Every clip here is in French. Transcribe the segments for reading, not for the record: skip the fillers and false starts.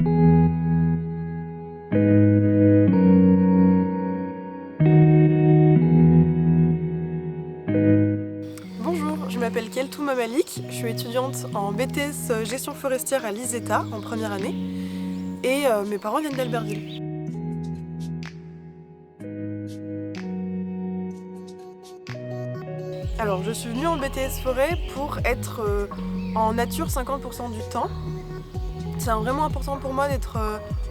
Bonjour, je m'appelle Keltouma Malik, je suis étudiante en BTS Gestion forestière à l'ISETA en première année et mes parents viennent d'Albertville. Alors je suis venue en BTS forêt pour être en nature 50% du temps. C'est vraiment important pour moi d'être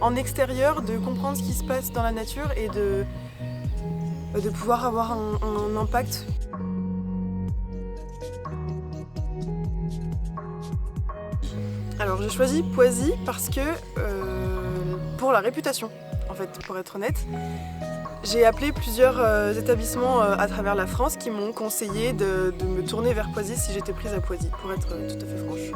en extérieur, de comprendre ce qui se passe dans la nature et de pouvoir avoir un impact. Alors j'ai choisi Poisy parce que pour la réputation, en fait, pour être honnête. J'ai appelé plusieurs établissements à travers la France qui m'ont conseillé de me tourner vers Poisy si j'étais prise à Poisy, pour être tout à fait franche.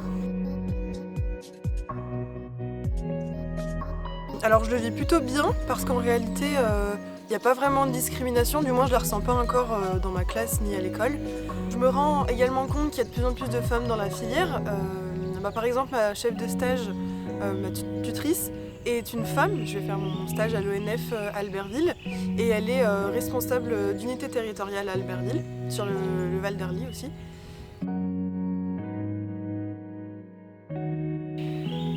Alors je le vis plutôt bien parce qu'en réalité il n'y a pas vraiment de discrimination, du moins je la ressens pas encore dans ma classe ni à l'école. Je me rends également compte qu'il y a de plus en plus de femmes dans la filière. Par exemple ma chef de stage, ma tutrice, est une femme. Je vais faire mon stage à l'ENF à Albertville et elle est responsable d'unité territoriale à Albertville, sur le Val d'Arly aussi.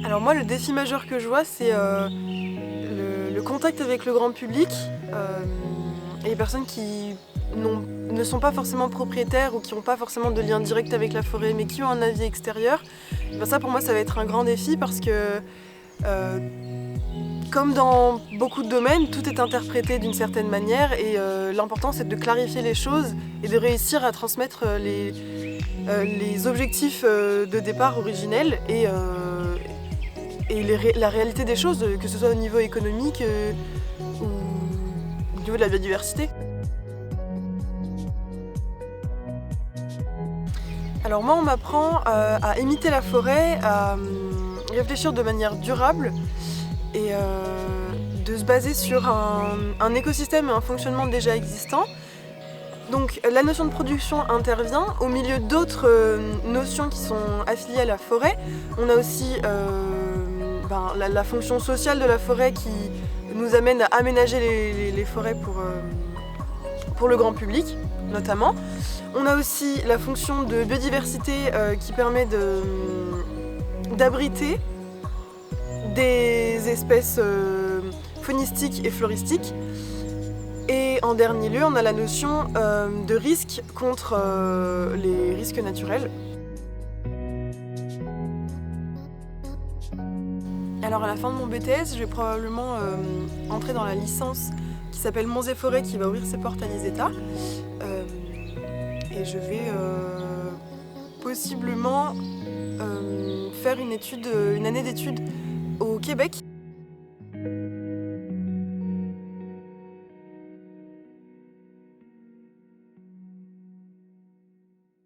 Alors moi le défi majeur que je vois c'est le contact avec le grand public et les personnes qui ne sont pas forcément propriétaires ou qui n'ont pas forcément de lien direct avec la forêt mais qui ont un avis extérieur. Ben ça pour moi ça va être un grand défi parce que comme dans beaucoup de domaines, tout est interprété d'une certaine manière et l'important c'est de clarifier les choses et de réussir à transmettre les objectifs de départ originels et la réalité des choses, que ce soit au niveau économique ou au niveau de la biodiversité. Alors moi on m'apprend à imiter la forêt, à réfléchir de manière durable et de se baser sur un écosystème et un fonctionnement déjà existant. Donc la notion de production intervient au milieu d'autres notions qui sont affiliées à la forêt. On a aussi la fonction sociale de la forêt qui nous amène à aménager les forêts pour le grand public notamment. On a aussi la fonction de biodiversité qui permet d'abriter des espèces faunistiques et floristiques. Et en dernier lieu, on a la notion de risque contre les risques naturels. Alors à la fin de mon BTS, je vais probablement entrer dans la licence qui s'appelle Monts et Forêts qui va ouvrir ses portes à l'ISETA. Et je vais possiblement faire une année d'études au Québec.